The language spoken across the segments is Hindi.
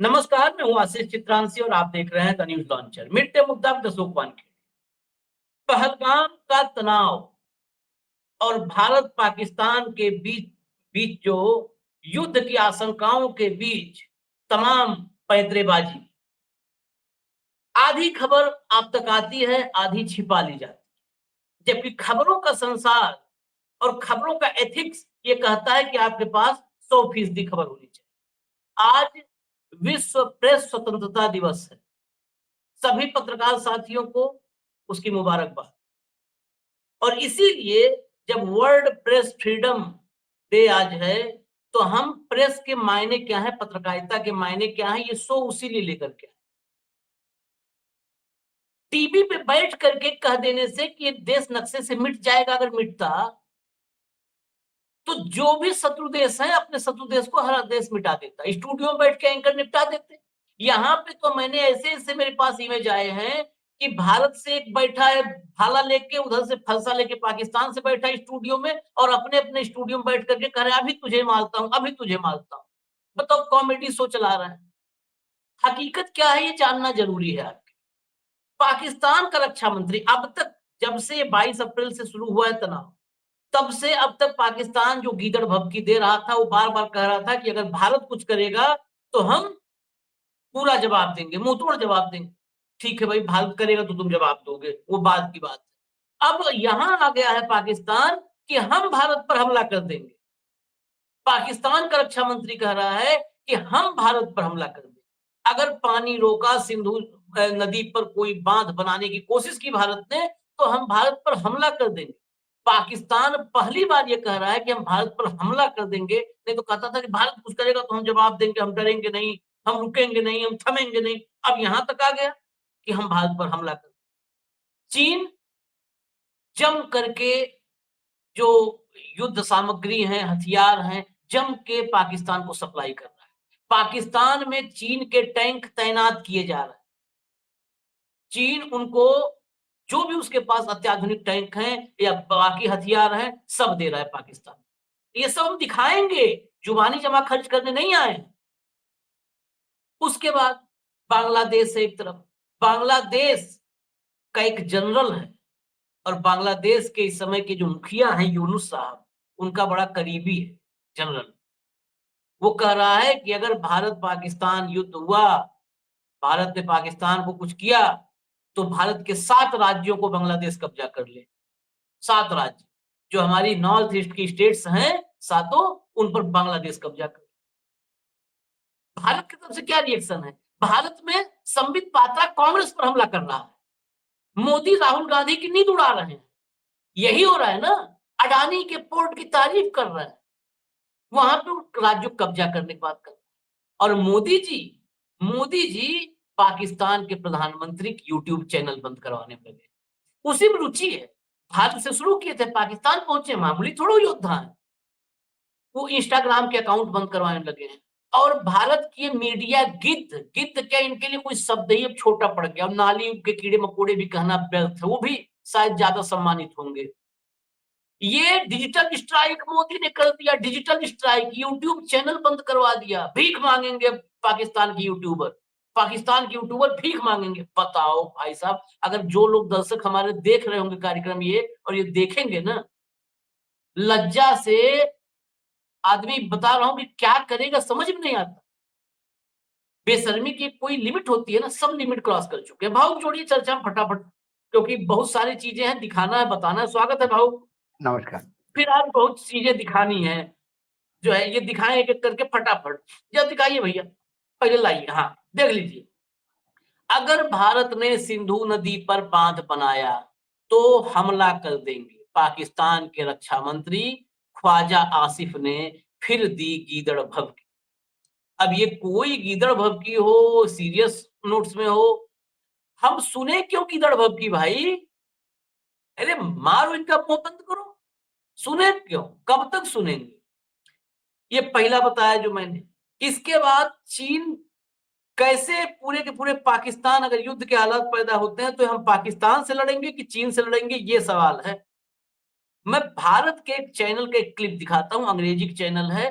नमस्कार, मैं हूं आशीष चित्रांशी और आप देख रहे हैं द न्यूज लॉन्चर। मिडडे मुद्दा दशोक वन के पहलगाम का तनाव और भारत पाकिस्तान के बीच बीच जो युद्ध की आशंकाओं के बीच तमाम पैंतरेबाजी, आधी खबर आप तक आती है, आधी छिपा ली जाती है। जबकि खबरों का संसार और खबरों का एथिक्स ये कहता है कि आपके पास 100% खबर होनी चाहिए। आज विश्व प्रेस स्वतंत्रता दिवस है। सभी पत्रकार साथियों को उसकी मुबारकबाद। और इसीलिए जब वर्ल्ड प्रेस फ्रीडम डे आज है, तो हम प्रेस के मायने क्या है, पत्रकारिता के मायने क्या है, ये शो उसी लिए लेकर के टीवी पे बैठ करके कह देने से कि ये देश नक्शे से मिट जाएगा। अगर मिटता तो जो भी शत्रु देश है अपने शत्रु देश को हर देश मिटा देता। स्टूडियो में बैठ के एंकर निपटा देते। यहाँ पे तो मैंने ऐसे ऐसे मेरे पास इमेज आए हैं कि भारत से एक बैठा है भाला लेके, उधर से फलसा लेके पाकिस्तान से बैठा है स्टूडियो में, और अपने अपने स्टूडियो में बैठ करके कह रहे हैं अभी तुझे मारता हूँ, अभी तुझे मारता हूँ। बताओ, कॉमेडी शो चला रहा है। हकीकत क्या है ये जानना जरूरी है आपके। पाकिस्तान का रक्षा मंत्री अब तक, जब से 22 अप्रैल से शुरू हुआ है तनाव, तब से अब तक पाकिस्तान जो गीदड़ भभकी दे रहा था, वो बार बार कह रहा था कि अगर भारत कुछ करेगा तो हम पूरा जवाब देंगे, मुंह तोड़ जवाब देंगे। ठीक है भाई, भारत करेगा तो तुम जवाब दोगे, वो बात की बात है। अब यहां आ गया है पाकिस्तान कि हम भारत पर हमला कर देंगे। पाकिस्तान का रक्षा मंत्री कह रहा है कि हम भारत पर हमला कर देंगे अगर पानी रोका, सिंधु नदी पर कोई बांध बनाने की कोशिश की भारत ने, तो हम भारत पर हमला कर देंगे। पाकिस्तान पहली बार ये कह रहा है कि हम भारत पर हमला कर देंगे। नहीं तो कहता था कि भारत कुछ करेगा तो हम जवाब देंगे, हम डरेंगे नहीं, हम रुकेंगे नहीं, हम थमेंगे नहीं। अब यहां तक आ गया कि हम भारत पर हमला कर। चीन जम करके जो युद्ध सामग्री है, हथियार हैं, जम के पाकिस्तान को सप्लाई कर रहा है। पाकिस्तान में चीन के टैंक तैनात किए जा रहे हैं। चीन उनको जो भी उसके पास अत्याधुनिक टैंक हैं या बाकी हथियार हैं, सब दे रहा है पाकिस्तान। ये सब हम दिखाएंगे, जुबानी जमा खर्च करने नहीं आए। उसके बाद बांग्लादेश है एक तरफ। बांग्लादेश का एक जनरल है, और बांग्लादेश के इस समय के जो मुखिया हैं यूनुस साहब, उनका बड़ा करीबी है जनरल। वो कह रहा है कि अगर भारत पाकिस्तान युद्ध हुआ, भारत ने पाकिस्तान को कुछ किया, तो भारत के 7 राज्यों को बांग्लादेश कब्जा कर ले। 7 राज्य जो हमारी नॉर्थ ईस्ट की स्टेट्स हैं, सातों, उन पर बांग्लादेश कब्जा कर। भारत की तरफ से क्या रिएक्शन है? भारत में संबित पात्रा कांग्रेस पर हमला कर रहा है। मोदी राहुल गांधी की नींद उड़ा रहे हैं। यही हो रहा है ना। अडानी के पोर्ट की तारीफ कर रहे हैं, वहां पे राज्यों कब्जा करने की बात कर रहे हैं। और मोदी जी पाकिस्तान के प्रधानमंत्री की यूट्यूब चैनल बंद करवाने में लगे। उसी में रुचि है। भारत से शुरू किए थे, पाकिस्तान पहुंचे, मामूली थोड़ा योद्धा है। वो इंस्टाग्राम के अकाउंट बंद करवाने लगे हैं। और भारत की मीडिया गिद्ध, गिद्ध क्या, इनके लिए कोई शब्द ही अब छोटा पड़ गया। और नाली के कीड़े मकोड़े भी कहना व्यर्थ है, वो भी शायद ज्यादा सम्मानित होंगे। ये डिजिटल स्ट्राइक मोदी ने कर दिया। डिजिटल स्ट्राइक, यूट्यूब चैनल बंद करवा दिया। भीख मांगेंगे पाकिस्तान के यूट्यूबर, पाकिस्तान के यूट्यूबर भीख मांगेंगे। बताओ भाई साहब, अगर जो लोग दर्शक हमारे देख रहे होंगे कार्यक्रम ये, और ये देखेंगे ना, लज्जा से आदमी, बता रहा हूं कि क्या करेगा समझ में नहीं आता। बेशर्मी की कोई लिमिट होती है ना, सब लिमिट क्रॉस कर चुके हैं। भाव जोड़िए चर्चा में फटाफट, क्योंकि बहुत सारी चीजें हैं, दिखाना है, बताना है। स्वागत है भाव। नमस्कार। फिर आज बहुत चीजें दिखानी है, जो है ये दिखाएं एक एक करके फटाफट। जब दिखाइए भैया, पहले लाइए। हाँ, देख लीजिए। अगर भारत ने सिंधु नदी पर बांध बनाया तो हमला कर देंगे, पाकिस्तान के रक्षा मंत्री ख्वाजा आसिफ ने फिर दी गीदड़ भभकी। अब ये कोई गीदड़ भभकी हो, सीरियस नोट्स में हो, हम सुने क्यों गीदड़ भभकी भाई? अरे मारो, इनका मुंह बंद करो। सुने क्यों? कब तक सुनेंगे? ये पहला बताया जो मैंने। इसके बाद चीन कैसे पूरे के पूरे पाकिस्तान, अगर युद्ध के हालात पैदा होते हैं तो हम पाकिस्तान से लड़ेंगे कि चीन से लड़ेंगे, ये सवाल है। मैं भारत के एक चैनल का एक क्लिप दिखाता हूं, अंग्रेजी चैनल है,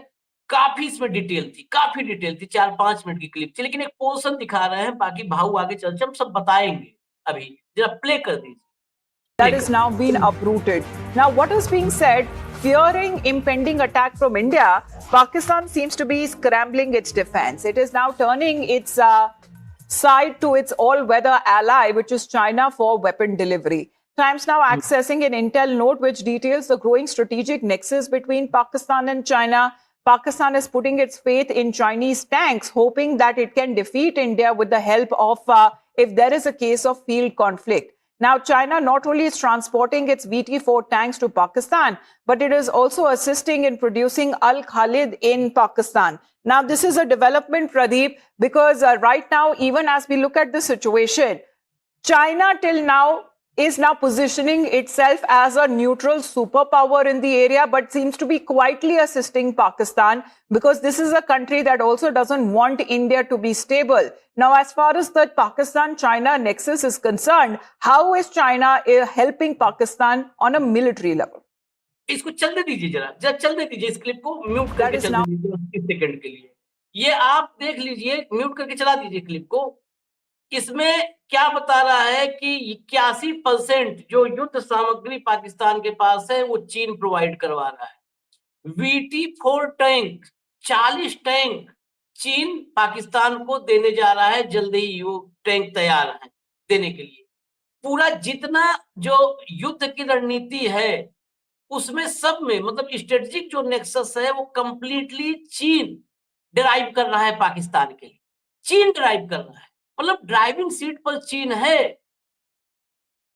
काफी इसमें डिटेल थी, काफी डिटेल थी, 4-5 मिनट की क्लिप थी, लेकिन एक पोर्शन दिखा रहे हैं, बाकी भाऊ आगे चल के हम सब बताएंगे। अभी जरा प्ले कर दीजिए। That is now been uprooted. Now, what is being said, fearing impending attack from India, Pakistan seems to be scrambling its defense. It is now turning its side to its all-weather ally, which is China, for weapon delivery. Times now accessing an intel note which details the growing strategic nexus between Pakistan and China. Pakistan is putting its faith in Chinese tanks, hoping that it can defeat India with the help of, if there is a case of field conflict. Now, China not only is transporting its VT-4 tanks to Pakistan, but it is also assisting in producing Al-Khalid in Pakistan. Now, this is a development, Pradeep, because right now, even as we look at the situation, China till now is now positioning itself as a neutral superpower in the area, but seems to be quietly assisting Pakistan because this is a country that also doesn't want India to be stable. Now, as far as the Pakistan-China nexus is concerned, how is China helping Pakistan on a military level? इसको चलने दीजिए, जरा चलने दीजिए, इस क्लिप को म्यूट करके चलने दीजिए 30 सेकंड के लिए। ये आप देख लीजिए, म्यूट करके चला दीजिए क्लिप को। इसमें क्या बता रहा है कि 81% जो युद्ध सामग्री पाकिस्तान के पास है वो चीन प्रोवाइड करवा रहा है। VT-4 टैंक 40 टैंक चीन पाकिस्तान को देने जा रहा है, जल्दी ही वो टैंक तैयार है देने के लिए। पूरा जितना जो युद्ध की रणनीति है उसमें सब में मतलब स्ट्रेटेजिक जो नेक्सस है वो कंप्लीटली चीन ड्राइव कर रहा है पाकिस्तान के लिए। चीन ड्राइव कर रहा है, मतलब ड्राइविंग सीट पर चीन है,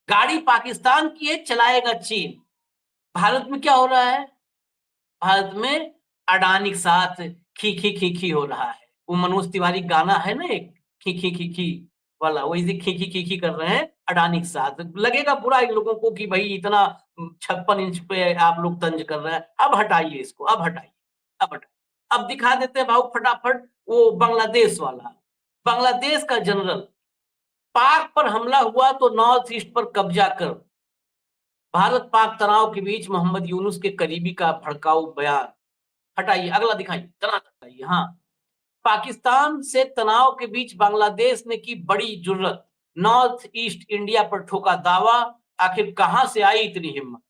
गाड़ी पाकिस्तान की है, चलाएगा चीन। भारत में क्या हो रहा है? भारत में अडानी के साथ खी खी खी खी हो रहा है। वो मनोज तिवारी गाना है ना एक, खी खी खी खी वाला, वही खी खी खी खी कर रहे हैं अडानी के साथ। लगेगा बुरा इन लोगों को कि भाई इतना 56 इंच पे आप लोग तंज कर रहे हैं। अब हटाइए इसको, अब हटाइए, अब हटाइए। अब दिखा देते हैं भाव फटाफट वो बांग्लादेश वाला। बांग्लादेश का जनरल, पाक पर हमला हुआ तो नॉर्थ ईस्ट पर कब्जा कर, भारत पाक तनाव के बीच मोहम्मद यूनुस के करीबी का भड़काऊ बयान। हटाइए, अगला दिखाइए, हटाइए। हाँ, पाकिस्तान से तनाव के बीच बांग्लादेश ने की बड़ी जुर्रत, नॉर्थ ईस्ट इंडिया पर ठोका दावा, आखिर कहां से आई इतनी हिम्मत?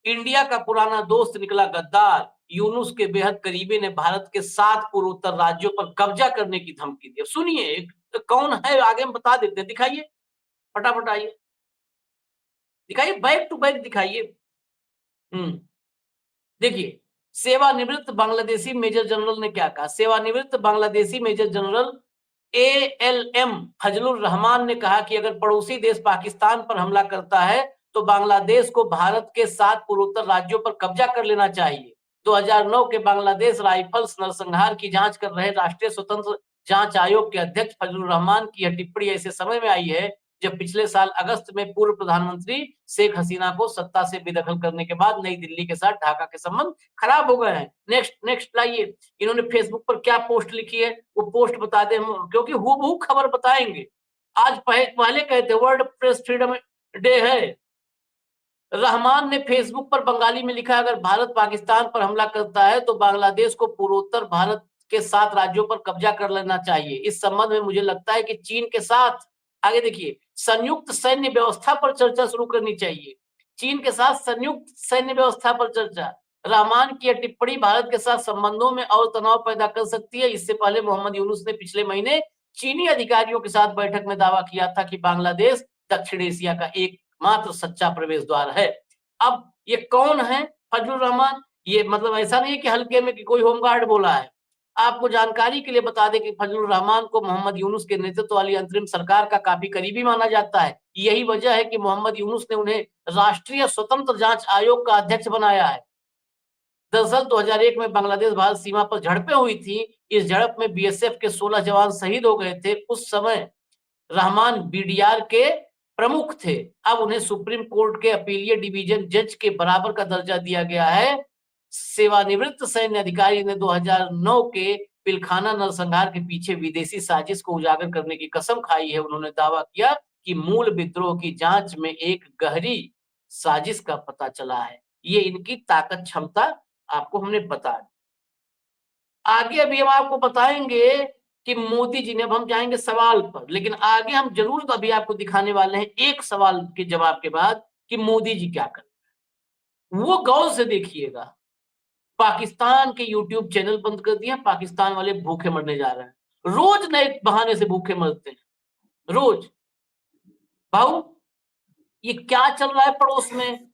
इंडिया का पुराना दोस्त निकला गद्दार, यूनुस के बेहद करीबी ने भारत के 7 पूर्वोत्तर राज्यों पर कब्जा करने की धमकी दी। सुनिए तो कौन है, आगे हम बता देते हैं। दिखाइए, फटाफट आइए, दिखाइए, बैक टू बैक दिखाइए। देखिए, सेवानिवृत्त बांग्लादेशी मेजर जनरल ने क्या कहा। सेवानिवृत्त Bangladeshi major general ALM Fazlur Rahman ने कहा कि अगर पड़ोसी देश पाकिस्तान पर हमला करता है तो बांग्लादेश को भारत के 7 पूर्वोत्तर राज्यों पर कब्जा कर लेना चाहिए। 2009 के बांग्लादेश राइफल्स नरसंहार की जांच कर रहे राष्ट्रीय स्वतंत्र जांच आयोग के अध्यक्ष फजलुर रहमान की यह टिप्पणी ऐसे समय में आई है जब पिछले साल अगस्त में पूर्व प्रधानमंत्री शेख हसीना को सत्ता से बेदखल करने के बाद नई दिल्ली के साथ ढाका के संबंध खराब हो गए हैं। नेक्स्ट लाइए, इन्होंने फेसबुक पर क्या पोस्ट लिखी है वो पोस्ट बता दें हम, क्योंकि हूबहू खबर बताएंगे। आज पहले कहते वर्ल्ड प्रेस फ्रीडम डे है। रहमान ने फेसबुक पर बंगाली में लिखा, अगर भारत पाकिस्तान पर हमला करता है तो बांग्लादेश को पूर्वोत्तर भारत के 7 राज्यों पर कब्जा कर लेना चाहिए। इस संबंध में मुझे लगता है कि चीन के साथ, आगे देखिए, संयुक्त सैन्य व्यवस्था पर चर्चा शुरू करनी चाहिए। चीन के साथ संयुक्त सैन्य व्यवस्था पर चर्चा। रहमान की यह टिप्पणी भारत के साथ संबंधों में और तनाव पैदा कर सकती है। इससे पहले मोहम्मद यूनुस ने पिछले महीने चीनी अधिकारियों के साथ बैठक में दावा किया था कि बांग्लादेश दक्षिण एशिया का एकमात्र सच्चा प्रवेश द्वार है। अब ये कौन है फजलुर रहमान? ये मतलब ऐसा नहीं है कि हल्के में कि कोई होमगार्ड बोला है। आपको जानकारी के लिए बता दें कि फजलुर रहमान को मोहम्मद यूनुस के नेतृत्व वाली अंतरिम सरकार का काफी करीबी माना जाता है। यही वजह है कि मोहम्मद यूनुस ने उन्हें राष्ट्रीय स्वतंत्र जांच आयोग का अध्यक्ष बनाया है। दरअसल 2001 में बांग्लादेश भारत सीमा पर झड़पें हुई थी। इस झड़प में BSF के 16 जवान शहीद हो गए थे। उस समय रहमान BDR के प्रमुख थे। अब उन्हें सुप्रीम कोर्ट के अपीलीय डिवीजन जज के बराबर का दर्जा दिया गया है। सेवानिवृत्त सैन्य अधिकारी ने 2009 के पिलखाना नरसंहार के पीछे विदेशी साजिश को उजागर करने की कसम खाई है। उन्होंने दावा किया कि मूल विद्रोह की जांच में एक गहरी साजिश का पता चला है। ये इनकी ताकत क्षमता आपको हमने बता दी। आगे अभी हम आपको बताएंगे कि मोदी जी ने, अब हम जाएंगे सवाल पर, लेकिन आगे हम जरूर तो अभी आपको दिखाने वाले हैं एक सवाल के जवाब के बाद कि मोदी जी क्या कर रहे हैं। वो गौर से देखिएगा, पाकिस्तान के यूट्यूब चैनल बंद कर दिए, पाकिस्तान वाले भूखे मरने जा रहे हैं, रोज नए बहाने से भूखे मरते हैं रोज। भाऊ, ये क्या चल रहा है पड़ोस में,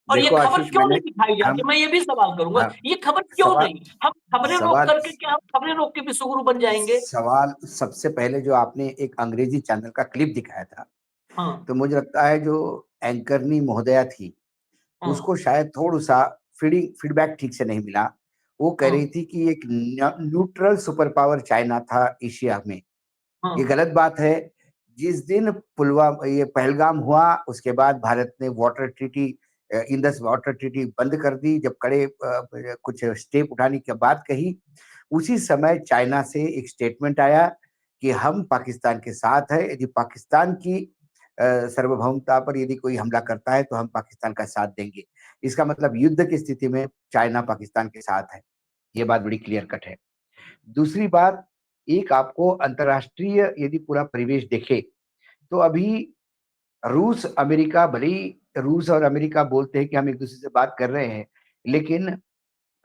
और ये देखो खबर आशीष, क्यों नहीं दिखाई जाती हम है? मैं ये भी सवाल करूंगा, हम ये खबर क्यों सवाल नहीं? हम खबरें रोक सवाल करके क्या हम खबरें रोक के भी सुगुरु बन जाएंगे? सवाल सबसे पहले जो आपने एक अंग्रेजी चैनल का क्लिप दिखाया था, हाँ, तो मुझे लगता है जो एंकरनी महोदया थी, हाँ, उसको शायद थोड़ा सा फीडबैक ठीक से नहीं मिला। वो कह रही हाँ, थी कि एक न्यूट्रल सुपर पावर चाइना था एशिया में। ये हाँ, गलत बात है। जिस दिन पुलवामा ये पहलगाम हुआ, उसके बाद भारत ने water treaty, Indus water treaty बंद कर दी। जब कड़े कुछ स्टेप उठाने की बात कही, उसी समय चाइना से एक स्टेटमेंट आया कि हम पाकिस्तान के साथ है, यदि पाकिस्तान की सार्वभौमता पर यदि कोई हमला करता है तो हम पाकिस्तान का साथ देंगे। इसका मतलब युद्ध की स्थिति में चाइना पाकिस्तान के साथ है। ये बात बड़ी क्लियर कट है। दूसरी बात, एक आपको अंतर्राष्ट्रीय यदि पूरा परिवेश देखे, तो अभी रूस अमेरिका, भले ही रूस और अमेरिका बोलते हैं कि हम एक दूसरे से बात कर रहे हैं, लेकिन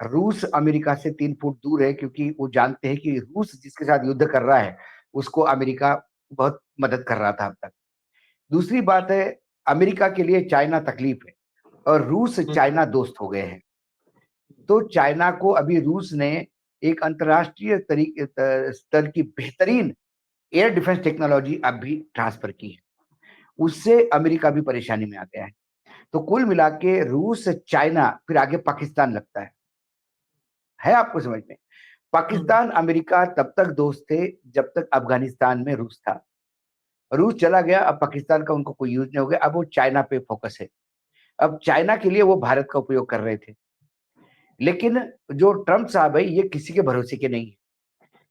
रूस अमेरिका से 3 फुट दूर है, क्योंकि वो जानते हैं कि रूस जिसके साथ युद्ध कर रहा है उसको अमेरिका बहुत मदद कर रहा था अब तक। दूसरी बात है, अमेरिका के लिए चाइना तकलीफ है और रूस हम्म, चाइना दोस्त हो गए हैं। तो चाइना को अभी रूस ने एक अंतर्राष्ट्रीय तरीके स्तर की बेहतरीन एयर डिफेंस टेक्नोलॉजी अब भी ट्रांसफर की है। उससे अमेरिका भी परेशानी में आ गया है। तो कुल मिला के रूस, चाइना, फिर आगे पाकिस्तान लगता है आपको समझ में। हम्म, पाकिस्तान अमेरिका तब तक दोस्त थे जब तक अफगानिस्तान में रूस था। रूस चला गया, अब पाकिस्तान का उनको कोई यूज नहीं हो गया, अब वो चाइना पे फोकस है। अब चाइना के लिए वो भारत का उपयोग कर रहे थे, लेकिन जो ट्रम्प साहब है ये किसी के भरोसे के नहीं है।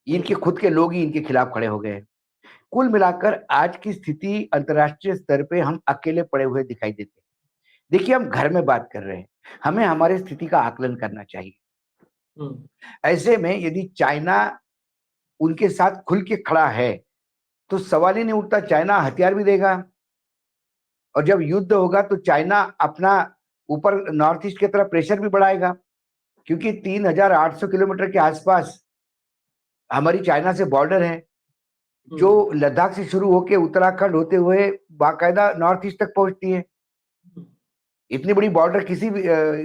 इनके खुद के लोग ही इनके खिलाफ खड़े हो गए हैं। कुल मिलाकर आज की स्थिति अंतर्राष्ट्रीय स्तर पे हम अकेले पड़े हुए दिखाई देते हैं। देखिए, हम घर में बात कर रहे हैं, हमें हमारी स्थिति का आकलन करना चाहिए। हम्म, ऐसे में यदि चाइना उनके साथ खुल के खड़ा है तो सवाल ही नहीं उठता, चाइना हथियार भी देगा, और जब युद्ध होगा तो चाइना अपना ऊपर नॉर्थ ईस्ट की तरफ प्रेशर भी बढ़ाएगा, क्योंकि 3,800 किलोमीटर के आसपास हमारी चाइना से बॉर्डर है, जो हम्म, लद्दाख से शुरू होकर उत्तराखंड होते हुए बाकायदा नॉर्थ ईस्ट तक पहुंचती है। हम्म, इतनी बड़ी बॉर्डर किसी भी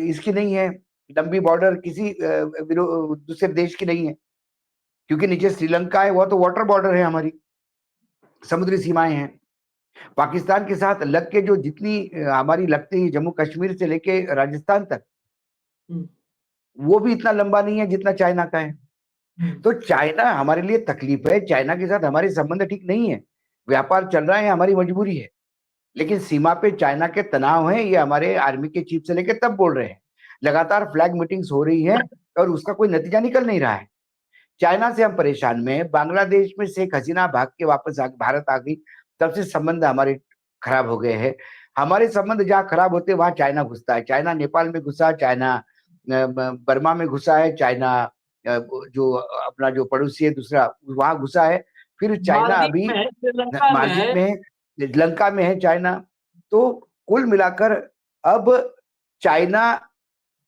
इसकी नहीं है, लंबी बॉर्डर किसी दूसरे देश की नहीं है, क्योंकि नीचे श्रीलंका है, वो तो वाटर बॉर्डर है, हमारी समुद्री सीमाएं हैं। पाकिस्तान के साथ लग के जो जितनी हमारी लगती है, जम्मू कश्मीर से लेके राजस्थान तक, हम्म, वो भी इतना लंबा नहीं है जितना चाइना का है। हम्म, तो चाइना हमारे लिए तकलीफ है, चाइना के साथ हमारे संबंध ठीक नहीं है। व्यापार चल रहा है, हमारी मजबूरी है, लेकिन सीमा पे चाइना के तनाव है, ये हमारे आर्मी के चीफ से लेके तब बोल रहे हैं। लगातार फ्लैग मीटिंग्स हो रही है और उसका कोई नतीजा निकल नहीं रहा है। चाइना से हम परेशान में हैं। बांग्लादेश में शेख हसीना भाग के वापस भारत आ गई, तब से संबंध हमारे खराब हो गए हैं। हमारे संबंध जहाँ खराब होते वहां चाइना घुसता है। चाइना नेपाल में घुसा, चाइना बर्मा में घुसा है, चाइना जो अपना जो पड़ोसी है दूसरा वहां घुसा है, फिर चाइना मालदीव अभी में है, श्रीलंका में मालदीव है। में है, लंका में है चाइना। तो कुल मिलाकर अब चाइना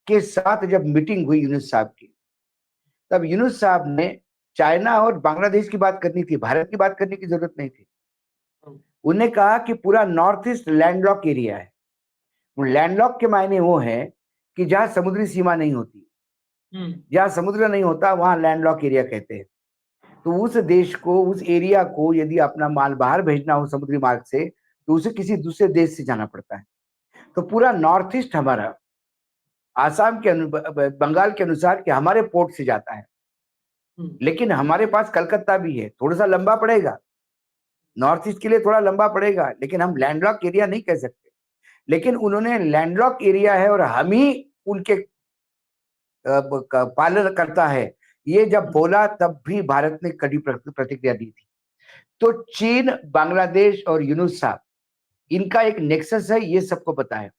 के साथ जब मीटिंग हुई यूनुस साहब की, तब यूनुस साहब ने चाइना और बांग्लादेश की बात करनी थी, भारत की बात करने की जरूरत नहीं थी। उन्हें कहा कि पूरा नॉर्थ ईस्ट लैंडलॉक एरिया है। लैंडलॉक के मायने वो है कि जहां समुद्री सीमा नहीं होती, हम्म, जहां समुद्र नहीं होता वहां लैंडलॉक एरिया कहते हैं। तो उस देश को, उस एरिया को यदि अपना माल बाहर भेजना हो समुद्री मार्ग से, तो उसे किसी दूसरे देश से जाना पड़ता है। तो पूरा नॉर्थ ईस्ट हमारा आसाम के बंगाल के अनुसार कि हमारे पोर्ट से जाता है, हम्म, लेकिन हमारे पास कलकत्ता भी है, थोड़ा सा लंबा पड़ेगा, नॉर्थ ईस्ट के लिए थोड़ा लंबा पड़ेगा, लेकिन हम लैंडलॉक एरिया नहीं कह सकते। लेकिन उन्होंने लैंडलॉक एरिया है और हम ही उनके पालन करता है, ये जब बोला तब भी भारत ने कड़ी प्रतिक्रिया दी थी। तो चीन, बांग्लादेश और यूनुस साहब, इनका एक नेक्सस है, ये सबको पता है।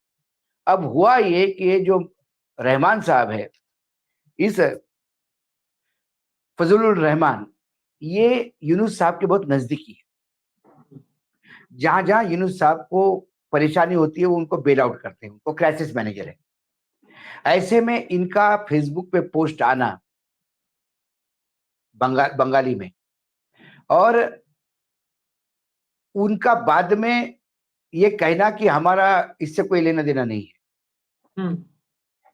अब हुआ ये कि ये जो रहमान साहब है, इस फजलुर रहमान, ये यूनुस साहब के बहुत नजदीकी है। जहां जहां यूनुस साहब को परेशानी होती है वो उनको बेल आउट करते हैं, उनको क्राइसिस मैनेजर है। ऐसे में इनका फेसबुक पे पोस्ट आना बंगाली में, और उनका बाद में ये कहना कि हमारा इससे कोई लेना देना नहीं है,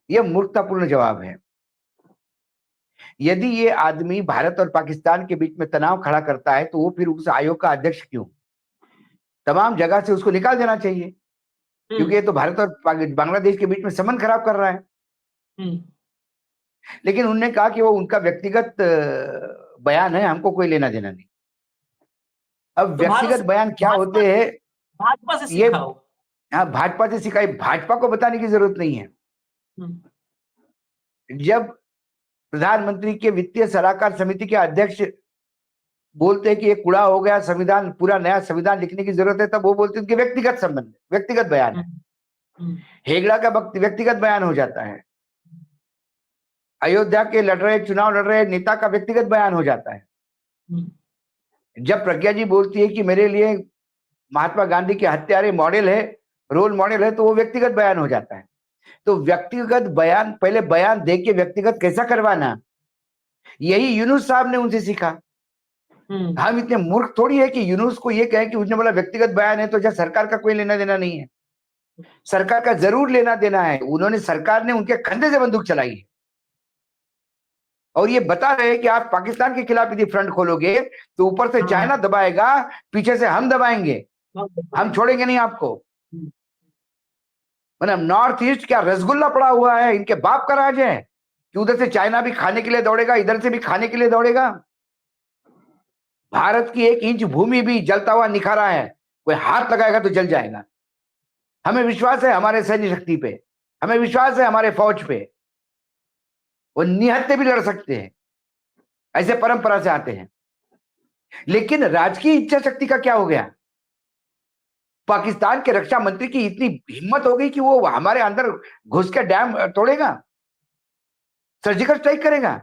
यह मूर्खतापूर्ण जवाब है। यदि ये आदमी भारत और पाकिस्तान के बीच में तनाव खड़ा करता है तो वो फिर उस आयोग का अध्यक्ष क्यों? तमाम जगह से उसको निकाल देना चाहिए, क्योंकि ये तो भारत और बांग्लादेश के बीच में संबंध खराब कर रहा है। लेकिन उन्होंने कहा कि वो उनका व्यक्तिगत बयान है, हमको कोई लेना देना नहीं। अब व्यक्तिगत बयान क्या होते हैं, भाजपा से ये सीखा हो। हाँ, भाजपा से सिखाई, भाजपा को बताने की जरूरत नहीं है। जब प्रधानमंत्री के वित्तीय सलाहकार समिति के अध्यक्ष बोलते हैं कि ये कूड़ा हो गया, संविधान, पूरा नया संविधान लिखने की जरूरत है, तब वो बोलते हैं उनके व्यक्तिगत संबंध, व्यक्तिगत बयान है। हेगड़ा का व्यक्तिगत बयान हो जाता है, अयोध्या के चुनाव लड़ रहे नेता का व्यक्तिगत बयान हो जाता है। जब प्रज्ञा जी बोलती है कि मेरे लिए महात्मा गांधी के हत्यारे मॉडल है, रोल मॉडल है, तो वो व्यक्तिगत बयान हो जाता है। तो व्यक्तिगत बयान, पहले बयान दे के व्यक्तिगत कैसा करवाना, यही यूनुस साहब ने उनसे सीखा। हम इतने मूर्ख थोड़ी है कि यूनुस को ये कहें कि उसने बोला व्यक्तिगत बयान है तो क्या सरकार का कोई लेना देना नहीं है? सरकार का जरूर लेना देना है। उन्होंने, सरकार ने उनके कंधे से बंदूक चलाई है और ये बता रहे हैं कि आप पाकिस्तान के खिलाफ यदि फ्रंट खोलोगे तो ऊपर से चाइना दबाएगा, पीछे से हम दबाएंगे, हम छोड़ेंगे नहीं आपको। मतलब नॉर्थ ईस्ट क्या रसगुल्ला पड़ा हुआ है, इनके बाप का राज है कि उधर से चाइना भी खाने के लिए दौड़ेगा, इधर से भी खाने के लिए दौड़ेगा। भारत की 1 इंच भूमि भी जलता हुआ निखारा है, कोई हाथ लगाएगा तो जल जाएगा। हमें विश्वास है हमारे सैन्य शक्ति पे, हमें विश्वास है हमारे फौज पे, वो निहत्थे भी लड़ सकते हैं, ऐसे परंपरा से आते हैं। लेकिन राजकीय इच्छा शक्ति का क्या हो गया? पाकिस्तान के रक्षा मंत्री की इतनी हिम्मत हो गई कि वो हमारे अंदर घुस के डैम तोड़ेगा, सर्जिकल स्ट्राइक करेगा।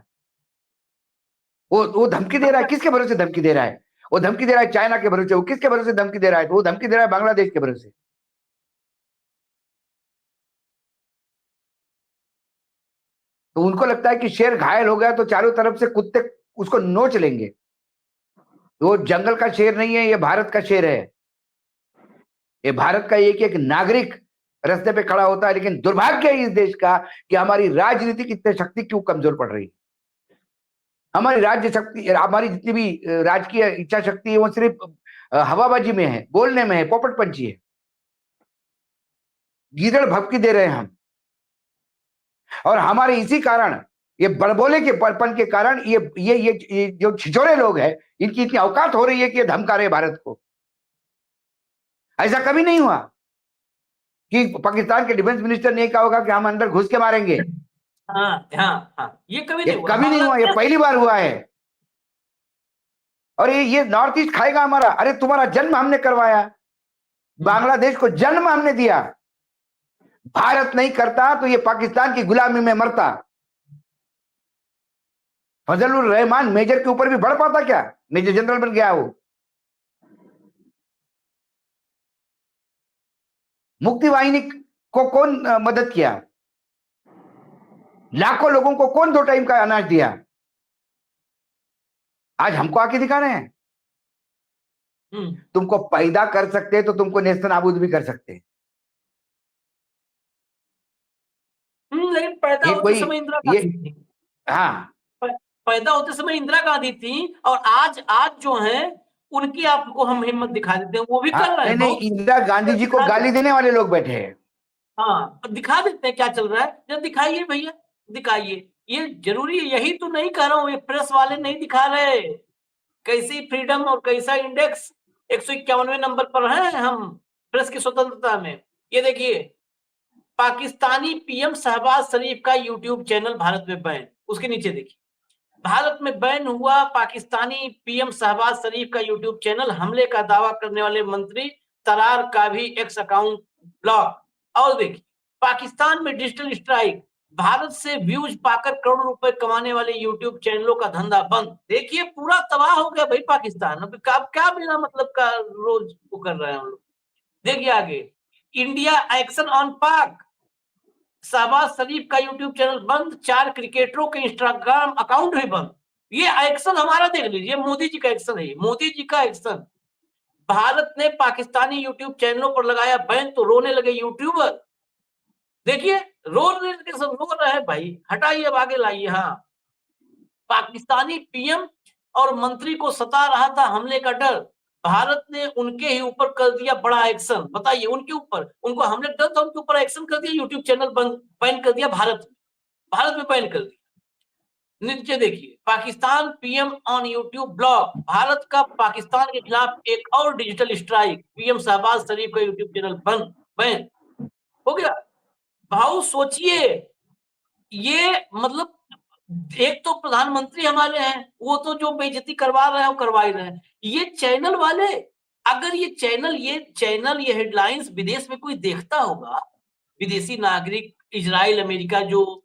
वो धमकी दे रहा है, किसके भरोसे धमकी दे रहा है? वो धमकी दे रहा है चाइना के भरोसे। वो किसके भरोसे धमकी दे रहा है? तो वो धमकी दे रहा है बांग्लादेश के भरोसे। तो उनको लगता है कि शेर घायल हो गया तो चारों तरफ से कुत्ते उसको नोच लेंगे। वो जंगल का शेर नहीं है, ये भारत का शेर है। ये भारत का एक एक नागरिक रास्ते पे खड़ा होता है। लेकिन दुर्भाग्य है इस देश का कि हमारी राजनीतिक इतनी शक्ति क्यों कमजोर पड़ रही है। हमारी राज्य शक्ति, हमारी जितनी भी राजकीय इच्छा शक्ति है वो सिर्फ हवाबाजी में है, बोलने में है, पोपट पंची है, गीदड़ भपकी दे रहे हैं हम। और हमारे इसी कारण, ये बड़बोले के पन के कारण ये जो छिछोरे लोग हैं, इनकी इतनी औकात हो रही है कि ये धमका रहे भारत को। ऐसा कभी नहीं हुआ कि पाकिस्तान के डिफेंस मिनिस्टर ने कहा होगा कि हम अंदर घुस के मारेंगे। ये कभी नहीं हुआ, ये पहली बार हुआ है। और ये नॉर्थ ईस्ट खाएगा हमारा। अरे तुम्हारा जन्म हमने करवाया, बांग्लादेश को जन्म हमने दिया। भारत नहीं करता तो ये पाकिस्तान की गुलामी में मरता। फजलुर रहमान मेजर के ऊपर भी बढ़ पाता क्या? मेजर जनरल बन गया वो। मुक्ति वाहिनी को कौन मदद किया? लाखों लोगों को कौन 2 टाइम का अनाज दिया? आज हमको आके दिखा रहे हैं। तुमको पैदा कर सकते तो तुमको नेस्तनाबूद भी कर सकते। लेकिन पैदा होते समय इंदिरा गांधी थी। हाँ, पैदा होते समय इंदिरा गांधी थी। और आज जो है उनकी आपको हम हिम्मत दिखा देते हैं, वो भी कर रहे हैं। नहीं, इंदिरा गांधी जी को गाली देने वाले लोग बैठे हैं। हाँ, दिखा देते हैं क्या चल रहा है। जब दिखाइए भैया, दिखाइए। ये जरूरी है, यही तो नहीं कह रहा हूँ, ये प्रेस वाले नहीं दिखा रहे। कैसी फ्रीडम और कैसा इंडेक्स 151वें नंबर पर है हम प्रेस की स्वतंत्रता में। ये देखिए, पाकिस्तानी पीएम शहबाज शरीफ का यूट्यूब चैनल भारत में बैन। उसके नीचे देखिए, भारत में बैन हुआ पाकिस्तानी पीएम शहबाज शरीफ का यूट्यूब चैनल, हमले का दावा करने वाले मंत्री तरार का भी एक्स अकाउंट ब्लॉक। और देखिए, पाकिस्तान में डिजिटल स्ट्राइक, भारत से व्यूज पाकर करोड़ों रुपए कमाने वाले यूट्यूब चैनलों का धंधा बंद। देखिए पूरा तबाह हो गया भाई पाकिस्तान। अब क्या बिना मतलब का रोज वो कर रहे हैं हम लोग। देखिए आगे, इंडिया एक्शन ऑन पाक, शहबाज शरीफ का यूट्यूब चैनल बंद, 4 क्रिकेटरों के इंस्टाग्राम अकाउंट भी बंद। ये एक्शन हमारा देख लीजिए, मोदी जी का एक्शन है, मोदी जी का एक्शन। भारत ने पाकिस्तानी यूट्यूब चैनलों पर लगाया बैन तो रोने लगे यूट्यूबर। देखिए रो रहे सब रो रहे हैं भाई, हटाइए अब आगे लाइए। हाँ, पाकिस्तानी पीएम और मंत्री को सता रहा था हमले का डर, भारत ने उनके ही ऊपर कर दिया बड़ा एक्शन। बताइए उनके ऊपर, उनको हमले डर था, उनके ऊपर एक्शन कर दिया, यूट्यूब चैनल बैन कर दिया भारत में बैन कर दिया। नीचे देखिए, Pakistan PM on YouTube block, Bharat का पाकिस्तान के खिलाफ एक और डिजिटल स्ट्राइक, पीएम शहबाज शरीफ का यूट्यूब चैनल बंद बैन हो गया। भाऊ सोचिए, ये मतलब एक तो प्रधानमंत्री हमारे हैं, वो तो जो बेइज्जती करवा रहे हैं वो करवा ही रहे हैं। ये चैनल वाले, अगर ये हेडलाइंस विदेश में कोई देखता होगा, विदेशी नागरिक, इजराइल, अमेरिका जो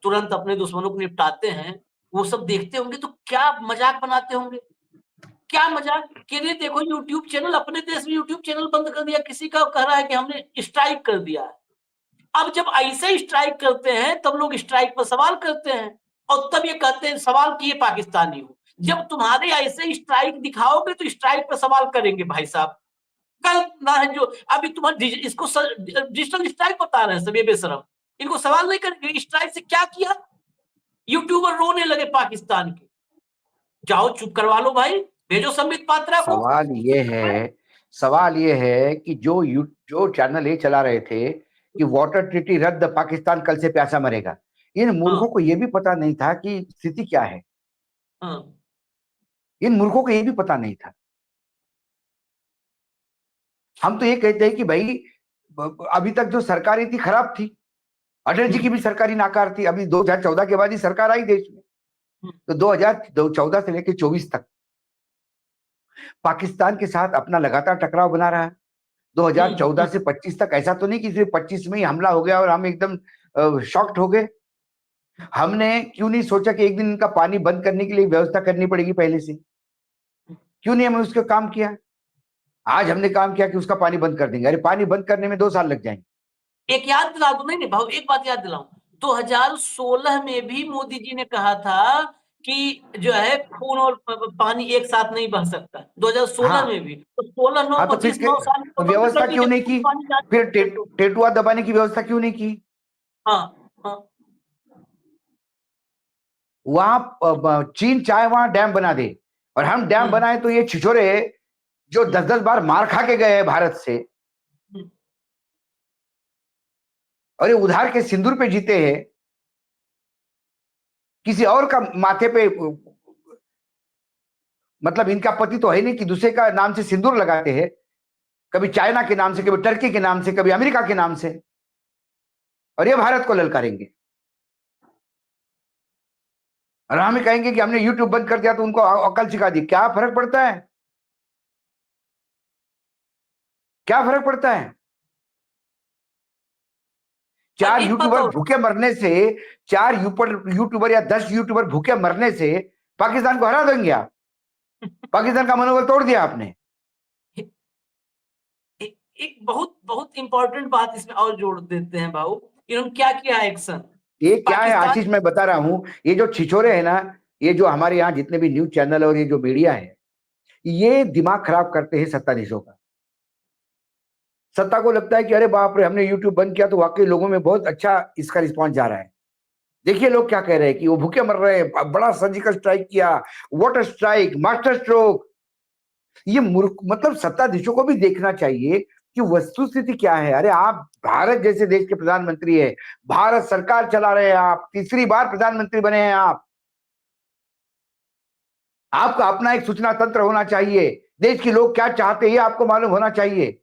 तुरंत अपने दुश्मनों को निपटाते हैं, वो सब देखते होंगे तो क्या मजाक बनाते होंगे, क्या मजाक कि नहीं देखो यूट्यूब चैनल, अपने देश में यूट्यूब चैनल बंद कर दिया, किसी का कह रहा है कि हमने स्ट्राइक कर दिया है। अब जब ऐसे स्ट्राइक करते हैं तब लोग स्ट्राइक पर सवाल करते हैं और तब ये कहते हैं सवाल किए पाकिस्तानी हो। जब तुम्हारे ऐसे स्ट्राइक दिखाओगे तो स्ट्राइक पर सवाल करेंगे भाई साहब। कल ना है जो अभी तुम्हारे इसको डिजिटल स्ट्राइक बता रहे हैं सब ये बेशरम, इनको सवाल नहीं करेंगे स्ट्राइक से क्या किया। यूट्यूबर रोने लगे पाकिस्तान के, जाओ चुप करवा लो भाई, भेजो संबित पात्रा को। सवाल ये है कि जो चैनल ये चला रहे थे कि वाटर ट्रीटी रद्द, पाकिस्तान कल से प्यासा मरेगा, इन मूर्खों को ये भी पता नहीं था कि स्थिति क्या है। इन मूर्खों को ये भी पता नहीं था। हम तो ये कहते हैं कि भाई अभी तक जो सरकारें थी खराब थी, अटल जी की भी सरकारी नाकार थी, अभी 2014 के बाद ही सरकार आई देश में, तो 2014 से लेकर 24 तक पाकिस्तान के साथ अपना लगातार टकराव बना रहा है। 2014 से 25 तक ऐसा तो नहीं कि 25 में ही हमला हो गया और हम एकदम शॉक्ड हो गए। हमने क्यों नहीं सोचा कि एक दिन इनका पानी बंद करने के लिए व्यवस्था करनी पड़ेगी पहले से, क्यों नहीं हमने उसका काम किया। आज हमने काम किया कि उसका पानी बंद कर देंगे, अरे पानी बंद करने में 2 साल लग जाएंगे। एक याद दिला दो, नहीं भाव एक बात याद दिलाऊं, 2016 में भी मोदी जी ने कहा था कि जो है खून और पानी एक साथ नहीं बह सकता, 2016 में भी। तो 16 9 तो 25 9 साल में तो व्यवस्था क्यों नहीं की, फिर टेटुआ दबाने की व्यवस्था क्यों नहीं की। हाँ, वहां चीन चाहे वहां डैम बना दे और हम डैम बनाए तो ये छिछोरे जो 10-10 बार मार खा के गए हैं भारत से और ये उधार के सिंदूर पे जीते हैं, किसी और का माथे पे, मतलब इनका पति तो है नहीं कि दूसरे का नाम से सिंदूर लगाते हैं, कभी चाइना के नाम से, कभी टर्की के नाम से, कभी अमेरिका के नाम से, और ये भारत को ललकारेंगे और हमें कहेंगे कि हमने यूट्यूब बंद कर दिया तो उनको अकल सिखा दी। क्या फर्क पड़ता है, क्या फर्क पड़ता है। 4 यूट्यूबर भूखे मरने से, 4 यूट्यूबर या 10 यूट्यूबर भूखे मरने से पाकिस्तान को हरा देंगे आप। पाकिस्तान का मनोबल तोड़ दिया आपने। एक बहुत बहुत इंपॉर्टेंट बात इसमें और जोड़ देते हैं भाऊ, इन्होंने क्या किया एक्शन। ये क्या है आशीष, मैं बता रहा हूं, ये जो छिछोरे है ना, ये जो हमारे यहाँ जितने भी न्यूज चैनल और ये जो मीडिया है, ये दिमाग खराब करते हैं सत्ताधीशों का। सत्ता को लगता है कि अरे बाप रे हमने यूट्यूब बंद किया तो वाकई लोगों में बहुत अच्छा इसका रिस्पॉन्स जा रहा है। देखिए लोग क्या कह रहे हैं कि वो भूखे मर रहे हैं, बड़ा सर्जिकल स्ट्राइक किया, वाटर स्ट्राइक, मास्टर स्ट्रोक। ये मूर्ख, मतलब सत्ताधीशों को भी देखना चाहिए कि वस्तुस्थिति क्या है। अरे आप भारत जैसे देश के प्रधानमंत्री है, भारत सरकार चला रहे हैं आप, तीसरी बार प्रधानमंत्री बने हैं आप, आपका अपना एक सूचना तंत्र होना चाहिए, देश के लोग क्या चाहते हैं ये आपको मालूम होना चाहिए।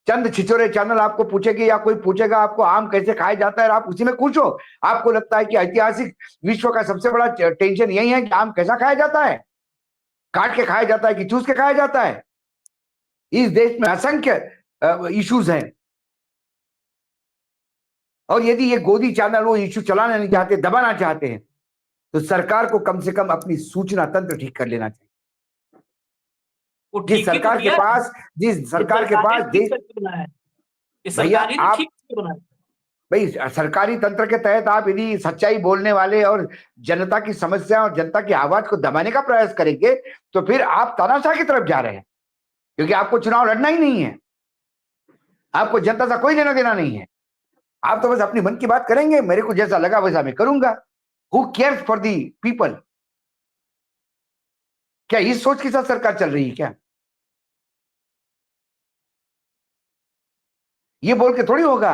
चंद छिछोरे चैनल आपको पूछेगी या कोई पूछेगा आपको आम कैसे खाया जाता है, आप उसी में पूछो। आपको लगता है कि ऐतिहासिक विश्व का सबसे बड़ा टेंशन यही है कि आम कैसा खाया जाता है, काट के खाया जाता है कि चूस के खाया जाता है। इस देश में असंख्य इश्यूज हैं। और यदि ये गोदी चैनल वो इश्यू चलाना नहीं चाहते, दबाना चाहते हैं, तो सरकार को कम से कम अपनी सूचना तंत्र ठीक कर लेना चाहिए। वो जिस ठीक ही तो सरकार के किया है। पास जिस ये सरकार के सरकार ही पास ठीक देश, करके बनाया है, ये भैया सरकार ही ने आप, ठीक करके बनाया है। भाई सरकारी तंत्र के तहत आप यदि सच्चाई बोलने वाले और जनता की समस्या और जनता की आवाज को दबाने का प्रयास करेंगे, तो फिर आप तानाशाह की तरफ जा रहे हैं, क्योंकि आपको चुनाव लड़ना ही नहीं है, आपको जनता से कोई लेना देना नहीं है। आप तो बस अपनी मन की बात करेंगे, मेरे को जैसा लगा वैसा मैं करूंगा। Who cares for the people? क्या इस सोच के साथ सरकार चल रही है क्या? ये बोल के थोड़ी होगा